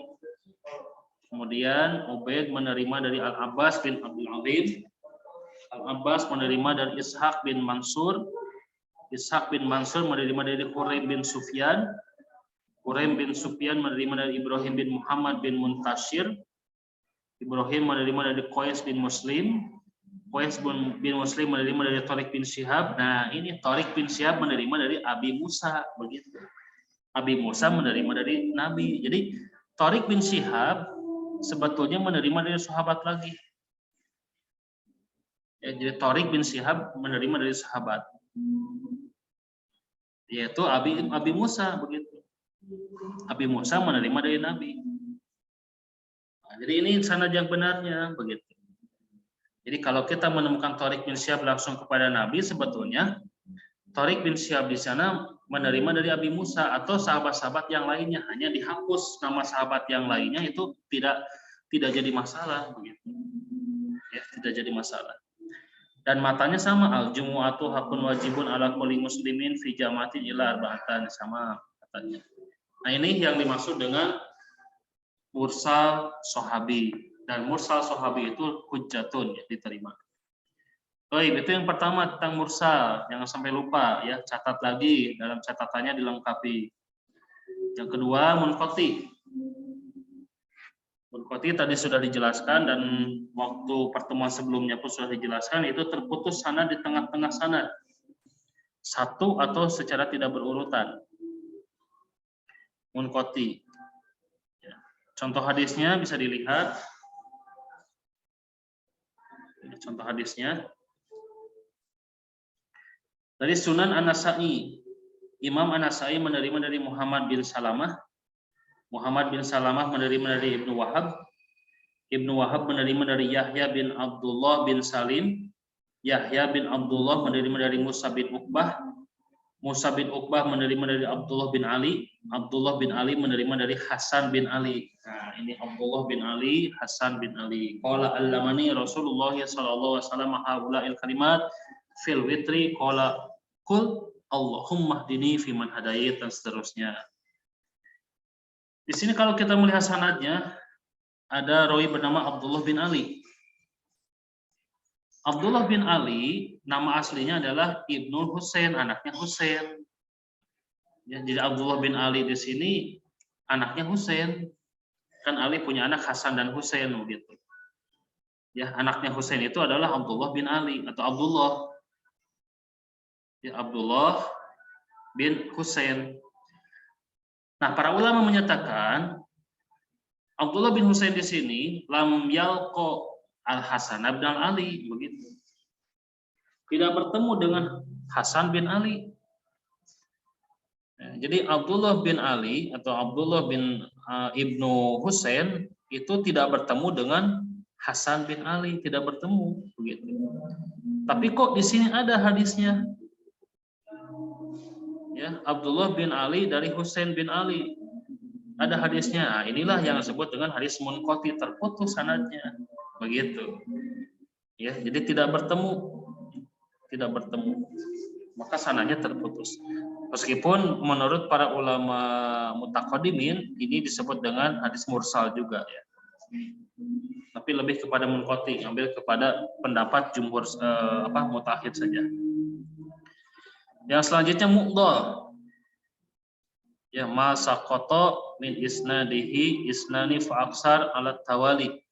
Kemudian Ubaid menerima dari Al-Abbas bin Abdul Azim. Al-Abbas menerima dari Ishaq bin Mansur. Ishaq bin Mansur menerima dari Huraim bin Sufyan. Huraim bin Sufyan menerima dari Ibrahim bin Muhammad bin Muntashir. Ibrahim menerima dari Qais bin Muslim. Qais bin Muslim menerima dari Thariq bin Syihab. Nah, ini Thariq bin Syihab menerima dari Abi Musa, begitu. Abi Musa menerima dari Nabi. Jadi Thariq bin Syihab sebetulnya menerima dari sahabat lagi. Ya, jadi Thariq bin Syihab menerima dari sahabat, yaitu Abi Musa, begitu. Abi Musa menerima dari Nabi. Nah, jadi ini sanad yang benarnya, begitu. Jadi kalau kita menemukan Thariq bin Syihab langsung kepada Nabi, sebetulnya Thariq bin Syihab di sana menerima dari Abi Musa atau sahabat-sahabat yang lainnya, hanya dihapus nama sahabat yang lainnya, itu tidak jadi masalah, begitu. Ya, tidak jadi masalah. Dan matanya sama, al-jumu'atu hakun wajibun ala kulli muslimin fi jama'atin ila arba'atan, sama katanya. Nah, ini yang dimaksud dengan mursal sahabi, dan mursal sahabi itu hujjatun, ya, diterima. Baik, itu yang pertama tentang mursal, jangan sampai lupa ya, catat lagi dalam catatannya dilengkapi. Yang kedua munqati. Munqati tadi sudah dijelaskan dan waktu pertemuan sebelumnya pun sudah dijelaskan, itu terputus sanad di tengah-tengah sanad. Satu atau secara tidak berurutan. Munqati. Ya. Contoh hadisnya bisa dilihat. Contoh hadisnya. Dari Sunan An-Nasa'i, Imam An-Nasa'i menerima dari Muhammad bin Salamah. Muhammad bin Salamah menerima dari Ibnu Wahab. Ibnu Wahab menerima dari Yahya bin Abdullah bin Salim. Yahya bin Abdullah menerima dari Musa bin Uqbah. Musa bin Uqbah menerima dari Abdullah bin Ali. Abdullah bin Ali menerima dari Hasan bin Ali. Nah, ini Abdullah bin Ali, Hasan bin Ali. Qala allamani Rasulullah sallallahu alaihi wasallam haula'il kalimat fil witri, qala qul Allahumma hdini fiman hadait, dan seterusnya. Di sini kalau kita melihat sanadnya, ada rawi bernama Abdullah bin Ali. Abdullah bin Ali, nama aslinya adalah Ibnu Husain, anaknya Husain. Ya, jadi Abdullah bin Ali di sini anaknya Husain. Kan Ali punya anak Hasan dan Husain, begitu. Ya, anaknya Husain itu adalah Abdullah bin Ali atau Abdullah. Ya, Abdullah bin Husain. Nah, para ulama menyatakan Abdullah bin Husain di sini lam yalqa Al-Hasan bin Ali, begitu. Tidak bertemu dengan Hasan bin Ali. Jadi Abdullah bin Ali atau Abdullah bin Ibnu Husain itu tidak bertemu dengan Hasan bin Ali, tidak bertemu begitu. Tapi kok di sini ada hadisnya? Ya, Abdullah bin Ali dari Husain bin Ali. Ada hadisnya. Nah, inilah yang disebut dengan hadis munqati, terputus sanadnya. Begitu. Ya, jadi tidak bertemu. Tidak bertemu. Maka sanadnya terputus. Meskipun menurut para ulama mutaqaddimin ini disebut dengan hadis mursal juga ya. Tapi lebih kepada munqati, ambil kepada pendapat jumhur mutakhir saja. Yang selanjutnya mu'dhal. Ya, ma saqata min isnadihi isnani fa aksar ala tawali.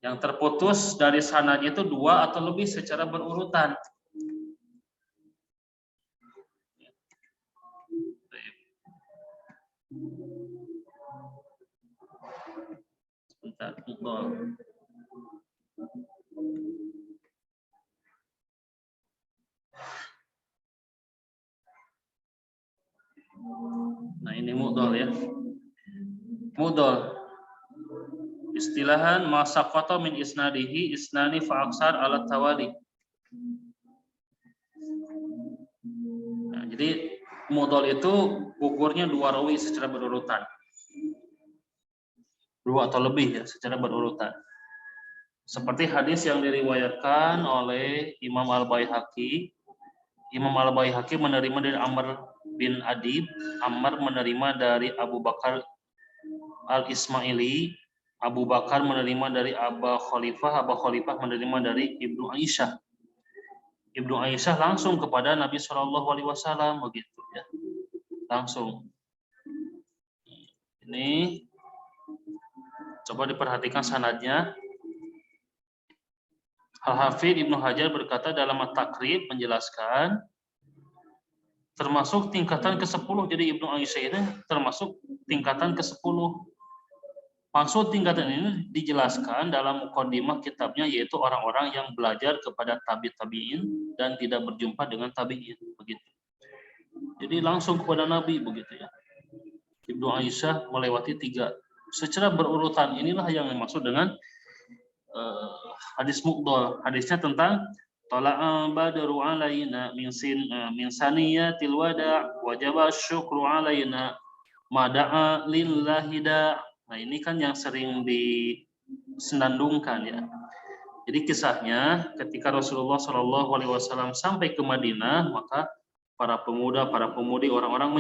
Yang terputus dari sanadnya itu 2 atau lebih secara berurutan. Sebentar, mu'dhal. Nah, ini mu'dhal ya. Mu'dhal. Istilahan ma saqata min isnadihi isnani fa aksar ala tawali. Nah, jadi mu'dhal itu gugurnya 2 rawi secara berurutan. 2 atau lebih ya secara berurutan. Seperti hadis yang diriwayatkan oleh Imam Al-Baihaqi. Imam Al-Baihaqi menerima dari Amr bin Adib, Ammar menerima dari Abu Bakar Al-Ismaili, Abu Bakar menerima dari Abu Khalifah menerima dari Ibnu Aisyah. Ibnu Aisyah langsung kepada Nabi SAW begitu ya. Langsung. Ini coba diperhatikan sanadnya. Al-Hafidz Ibnu Hajar berkata dalam At-Taqrib menjelaskan termasuk tingkatan ke-10. Jadi Ibnu Aisyah ini termasuk tingkatan ke-10. Maksud tingkatan ini dijelaskan dalam muqaddimah kitabnya, yaitu orang-orang yang belajar kepada tabi'in dan tidak berjumpa dengan tabi'in begitu. Jadi langsung kepada Nabi begitu ya. Ibnu Aisyah melewati 3 secara berurutan. Inilah yang dimaksud dengan hadis mu'dhal. Hadisnya tentang tala'a badru alaina min saniyatil wada' wajaba syukru alaina mada'a lillahi da'. Nah, ini kan yang sering disenandungkan ya. Jadi kisahnya ketika Rasulullah SAW sampai ke Madinah, maka para pemuda, para pemudi, orang-orang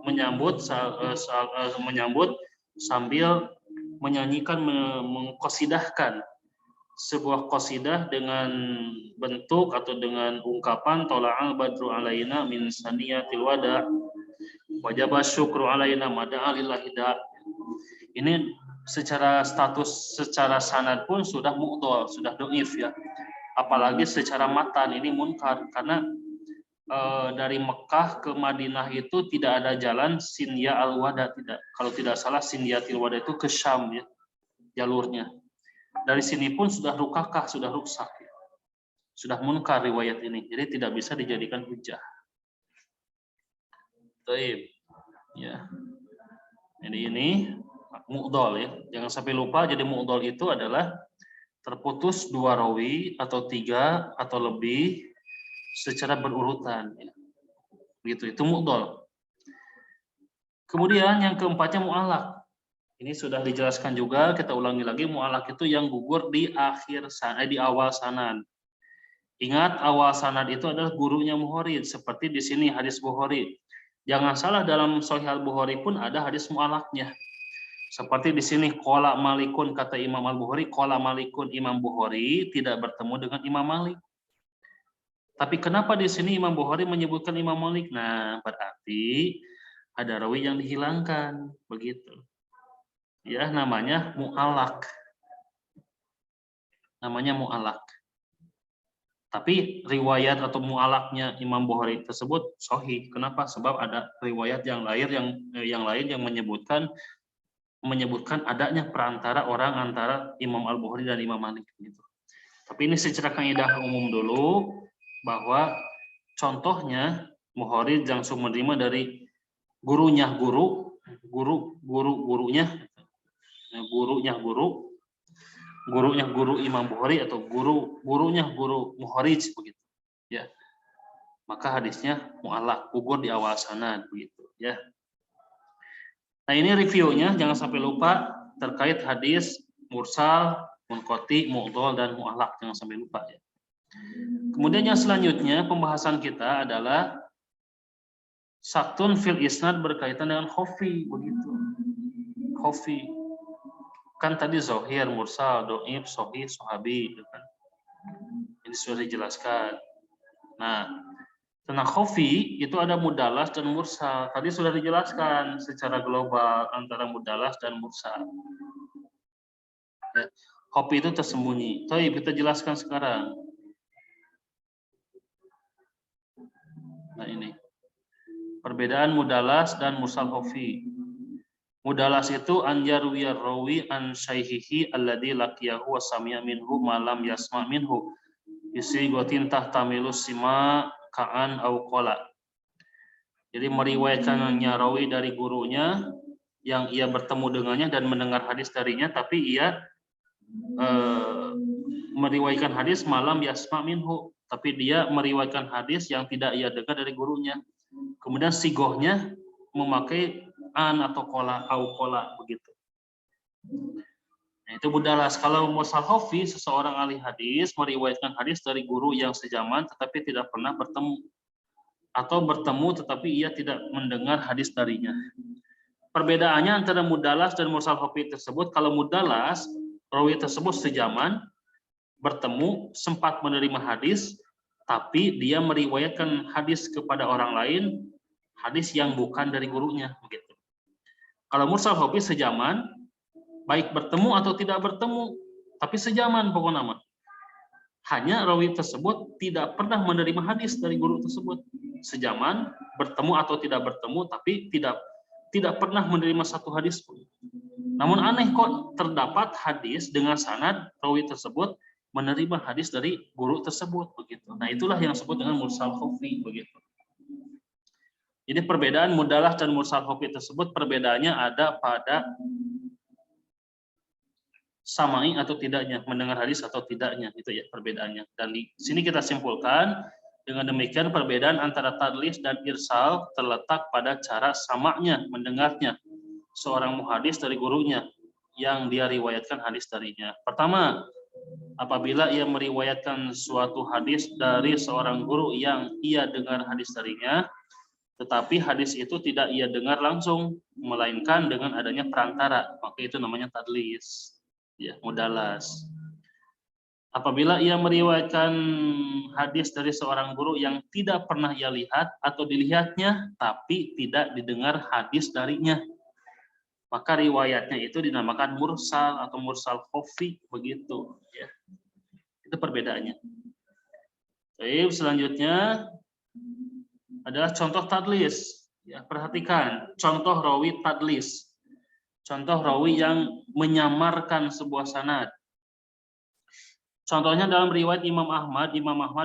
menyambut sambil menyanyikan, mengqasidahkan sebuah qasidah dengan bentuk atau dengan ungkapan tala'al badru alaina min saniyatil wada' wajaba syukru alaina mada'a lillahi da'. Ini secara status, secara sanad pun sudah mu'dhal, sudah dhaif ya. Apalagi secara matan ini munkar, karena dari Mekah ke Madinah itu tidak ada jalan Sinja al-Wada, tidak. Kalau tidak salah Sinjatil Wada itu ke Syam ya, jalurnya. Dari sini pun sudah rukakah, sudah rusak ya. Sudah munkar riwayat ini, jadi tidak bisa dijadikan hujah. Baik. Ya. Jadi ini mu'dhal ya. Jangan sampai lupa, jadi mu'dhal itu adalah terputus 2 rawi atau 3 atau lebih secara berurutan ya. Begitu, itu mu'dhal. Kemudian yang keempatnya mu'allaq. Ini sudah dijelaskan juga, kita ulangi lagi, mu'allaq itu yang gugur di di awal sanad. Ingat, awal sanad itu adalah gurunya Bukhari, seperti di sini hadis Bukhari. Jangan salah, dalam Sahih Al-Bukhari pun ada hadis mu'allaqnya. Seperti di sini qala Malikun, kata Imam Al-Bukhari, qala Malikun, Imam Bukhari tidak bertemu dengan Imam Malik. Tapi kenapa di sini Imam Bukhari menyebutkan Imam Malik? Nah, berarti ada rawi yang dihilangkan, begitu. Ya, namanya mu'allaq. Namanya mu'allaq. Tapi riwayat atau mu'allaqnya Imam Bukhari tersebut sahih. Kenapa? Sebab ada riwayat yang lain yang menyebutkan adanya perantara orang antara Imam Al-Bukhari dan Imam Malik gitu. Tapi ini secara kaidah umum dulu, bahwa contohnya Bukhari langsung menerima dari gurunya guru, gurunya guru Imam Bukhari atau gurunya guru Muharrij begitu ya, maka hadisnya mu'allaq, gugur di awal sanad begitu ya. Nah, ini reviewnya, jangan sampai lupa terkait hadis mursal, munqati, mu'dhal dan mu'allaq, jangan sampai lupa ya. Kemudian yang selanjutnya pembahasan kita adalah saktun fil isnad berkaitan dengan khafi begitu. Khafi kan tadi zahir, mursal, dhaif, sahih, sahabi gitu kan. Ini sudah dijelaskan. Nah, tentang khafi itu ada mudalas dan mursal. Tadi sudah dijelaskan secara global antara mudalas dan mursal. Ya, khafi itu tersembunyi. Tapi kita jelaskan sekarang. Nah, ini perbedaan mudalas dan mursal khafi. Mudalas itu anjarwiyar rawi an syaihihi alladzi laqiyahu wa sami'a minhu ma lam yasma' minhu bisigotin tahtamilu sima ka'an au qala. Jadi meriwayatkannya rawi dari gurunya yang ia bertemu dengannya dan mendengar hadis darinya, tapi ia meriwayatkan hadis malam yasma minhu, tapi dia meriwayatkan hadis yang tidak ia dengar dari gurunya. Kemudian sigohnya memakai an atau qala au qala begitu. Nah, itu mudalas. Kalau mursal khafi, seseorang ahli hadis meriwayatkan hadis dari guru yang sejaman tetapi tidak pernah bertemu, atau bertemu tetapi ia tidak mendengar hadis darinya. Perbedaannya antara mudalas dan mursal khafi tersebut, kalau mudalas rawi tersebut sejaman, bertemu, sempat menerima hadis, tapi dia meriwayatkan hadis kepada orang lain, hadis yang bukan dari gurunya begitu. Kalau mursal khafi sejaman, baik bertemu atau tidak bertemu, tapi sejaman pokoknya nama. Hanya rawi tersebut tidak pernah menerima hadis dari guru tersebut. Sejaman, bertemu atau tidak bertemu, tapi tidak pernah menerima satu hadis pun. Namun aneh kok terdapat hadis dengan sanad rawi tersebut menerima hadis dari guru tersebut begitu. Nah, itulah yang disebut dengan mursal khafi begitu. Jadi perbedaan mudalah dan mursal khafi tersebut perbedaannya ada pada samai atau tidaknya, mendengar hadis atau tidaknya, itu ya perbedaannya. Dan di sini kita simpulkan dengan demikian perbedaan antara tadlis dan irsal terletak pada cara samaknya, mendengarnya seorang muhadis dari gurunya yang dia riwayatkan hadis darinya. Pertama, apabila ia meriwayatkan suatu hadis dari seorang guru yang ia dengar hadis darinya, tetapi hadis itu tidak ia dengar langsung, melainkan dengan adanya perantara, maka itu namanya tadlis. Ya, mudalas. Apabila ia meriwayatkan hadis dari seorang guru yang tidak pernah ia lihat atau dilihatnya tapi tidak didengar hadis darinya, maka riwayatnya itu dinamakan mursal atau mursal khafi begitu ya. Itu perbedaannya. Baik, selanjutnya adalah contoh tadlis. Ya, perhatikan contoh rawi tadlis. Contoh rawi yang menyamarkan sebuah sanad. Contohnya dalam riwayat Imam Ahmad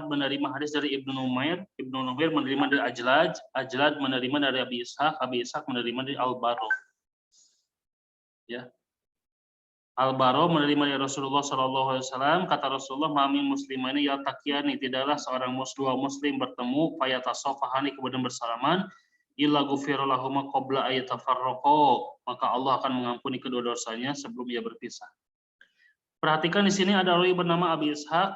menerima hadis dari Ibnu Numair menerima dari Ajlaj menerima dari Abi Ishaq menerima dari Al-Baro. Ya. Al-Baro menerima dari Rasulullah SAW, kata Rasulullah, "Mami muslimani yaltaqiyani," tidaklah seorang dua muslim bertemu, fayatasafahani, kemudian bersalaman, illa ghufira lahum qabla ayatafarraqo, maka Allah akan mengampuni kedua dosanya sebelum ia berpisah. Perhatikan di sini ada rawi bernama Abi Ishaq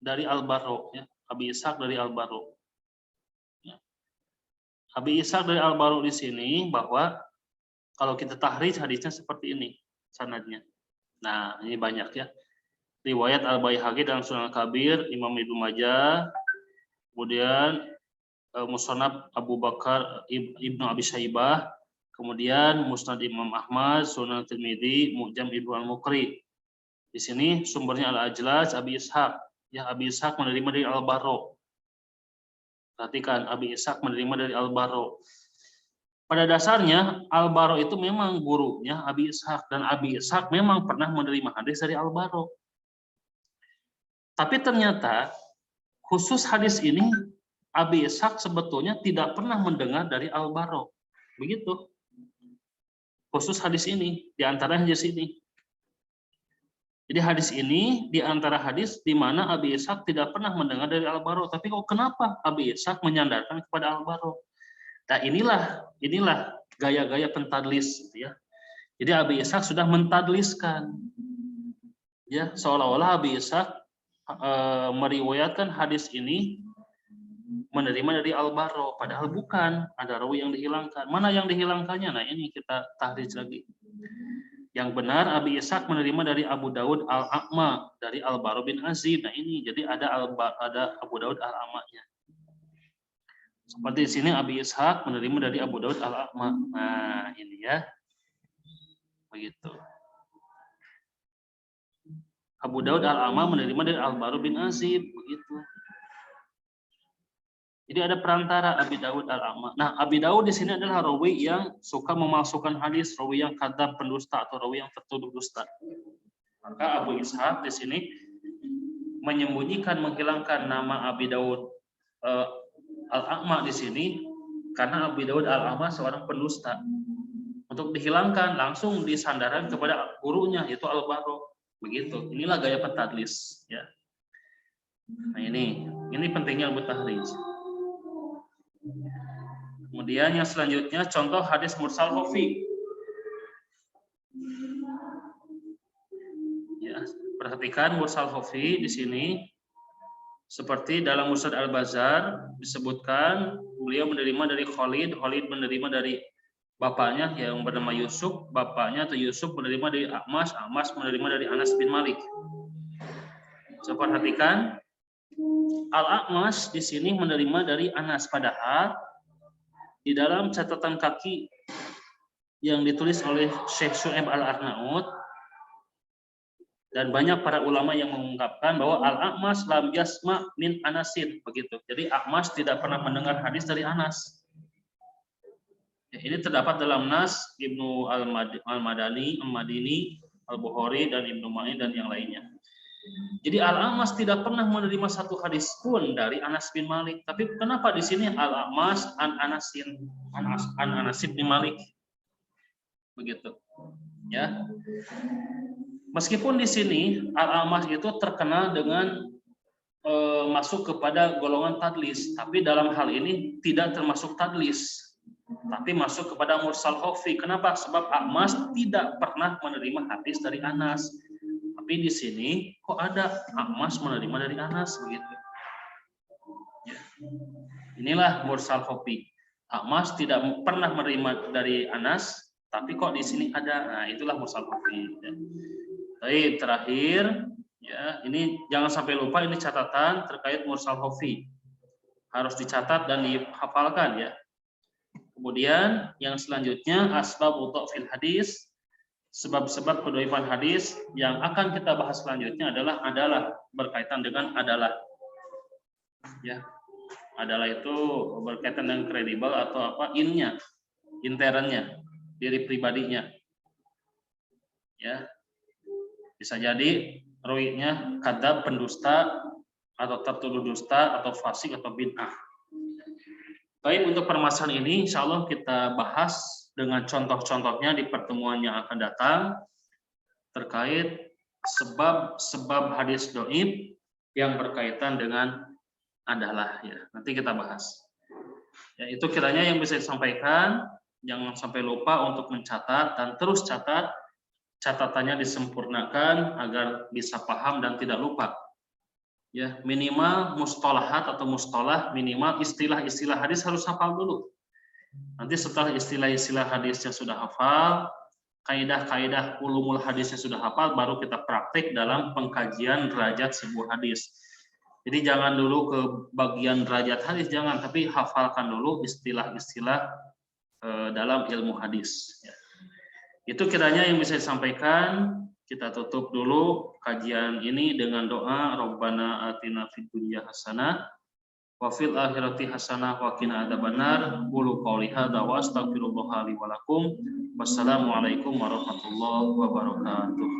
dari Al-Baro ya. Abi Ishaq dari Al-Baro. Ya. Abi Ishaq dari Al-Baro di sini bahwa kalau kita tahrij hadisnya seperti ini sanadnya. Nah, ini banyak ya. Riwayat Al-Baihaqi dalam Sunan Kabir, Imam Ibnu Majah, kemudian Musnad Abu Bakar Ibnu Abi Syaibah, kemudian Musnad Imam Ahmad, Sunan Tirmidzi, Mu'jam Ibnu Al-Muqri. Di sini sumbernya Al-Ajlaj, Abi Ishaq. Ya, Abi Ishaq menerima dari Al-Baro. Perhatikan, Abi Ishaq menerima dari Al-Baro. Pada dasarnya Al-Baro itu memang gurunya Abi Ishaq, dan Abi Ishaq memang pernah menerima hadis dari Al-Baro. Tapi ternyata khusus hadis ini Abi Ishaq sebetulnya tidak pernah mendengar dari Al-Baro. Begitu. khusus hadis ini, di antara hadis ini. Jadi hadis ini di antara hadis di mana Abi Ishaq tidak pernah mendengar dari Al-Bara, tapi kok kenapa Abi Ishaq menyandarkan kepada Al-Bara? Nah, inilah gaya-gaya pentadlis gitu ya. Jadi Abi Ishaq sudah mentadliskan. Ya, seolah-olah Abi Ishaq meriwayatkan hadis ini menerima dari Al-Bara, padahal bukan, ada rawi yang dihilangkan. Mana yang dihilangkannya? Nah, ini kita tahrij lagi. Yang benar Abi Ishaq menerima dari Abu Daud Al-A'ma dari Al-Bara bin Azib. Nah, ini jadi ada Abu Daud Al-A'ma-nya. Seperti di sini Abi Ishaq menerima dari Abu Daud Al-A'ma. Nah, ini ya. Begitu. Abu Daud Al-A'ma menerima dari Al-Bara bin Azib, begitu. Jadi ada perantara Abi Daud Al-A'ma. Nah, Abi Daud di sini adalah rawi yang suka memalsukan hadis, rawi yang kadzab, pendusta, atau rawi yang tertuduh dusta. Maka Abu Ishaq di sini menyembunyikan, menghilangkan nama Abi Daud Al-A'ma di sini karena Abi Daud Al-A'ma seorang pendusta. Untuk dihilangkan langsung disandarkan kepada gurunya yaitu Al-Bara. Begitu. Inilah gaya pentadlis, ya. Nah, ini pentingnya ilmu tahrij. Kemudian yang selanjutnya contoh hadis mursal khafi. Ya, perhatikan mursal khafi di sini seperti dalam Musnad Al-Bazzar disebutkan beliau menerima dari Khalid menerima dari bapaknya yang bernama Yusuf, bapaknya atau Yusuf menerima dari A'mas menerima dari Anas bin Malik. Coba perhatikan Al-A'mas di sini menerima dari Anas, padahal di dalam catatan kaki yang ditulis oleh Syekh Syu'aib Al-Arnaud dan banyak para ulama yang mengungkapkan bahwa Al-A'mas lam yasma min Anasin, begitu. Jadi A'mas tidak pernah mendengar hadis dari Anas. Ya, ini terdapat dalam nas Ibnu Al-Madini, Al-Bukhari dan Ibnu Ma'in dan yang lainnya. Jadi Al-A'mas tidak pernah menerima satu hadis pun dari Anas bin Malik. Tapi kenapa di sini Al-A'mas an Anas bin Malik? Begitu. Ya. Meskipun di sini Al-A'mas itu terkenal dengan masuk kepada golongan tadlis, tapi dalam hal ini tidak termasuk tadlis, tapi masuk kepada mursal khafi. Kenapa? Sebab A'mas tidak pernah menerima hadis dari Anas. Tapi di sini kok ada A'mas menerima dari Anas, begitu. Ya. Inilah mursal khafi. A'mas tidak pernah menerima dari Anas, tapi kok di sini ada. Nah, itulah mursal khafi. Ya. Baik, terakhir, ya, ini jangan sampai lupa, ini catatan terkait mursal khafi. Harus dicatat dan dihafalkan, ya. Kemudian yang selanjutnya asbab dha'fil hadis, sebab-sebab kedhaifan hadis. Yang akan kita bahas selanjutnya adalah berkaitan dengan adalah. Ya. Adalah itu berkaitan dengan kredibel atau apa? Internnya, diri pribadinya. Ya. Bisa jadi rawinya kadzab, pendusta, atau tertuduh dusta, atau fasik, atau bid'ah. Baik, untuk permasalahan ini insya Allah kita bahas dengan contoh-contohnya di pertemuan yang akan datang terkait sebab hadis dhaif yang berkaitan dengan adalah, ya. Nanti kita bahas. Ya, itu kiranya yang bisa disampaikan. Jangan sampai lupa untuk mencatat dan terus catat. Catatannya disempurnakan agar bisa paham dan tidak lupa. Ya, minimal mustalahat atau mustalah, minimal istilah-istilah hadis harus hafal dulu. Nanti setelah istilah-istilah hadisnya sudah hafal, kaidah-kaidah ulumul hadisnya sudah hafal, baru kita praktik dalam pengkajian derajat sebuah hadis. Jadi jangan dulu ke bagian derajat hadis, jangan, tapi hafalkan dulu istilah-istilah dalam ilmu hadis. Ya. Itu kiranya yang bisa disampaikan. Kita tutup dulu kajian ini dengan doa Rabbana atina fid dunya hasanah wa fil akhirati hasanah wa qina adzabannar. Qulu qouli hadza wa astaghfirullah li wa lakum. Wassalamualaikum warahmatullahi wabarakatuh.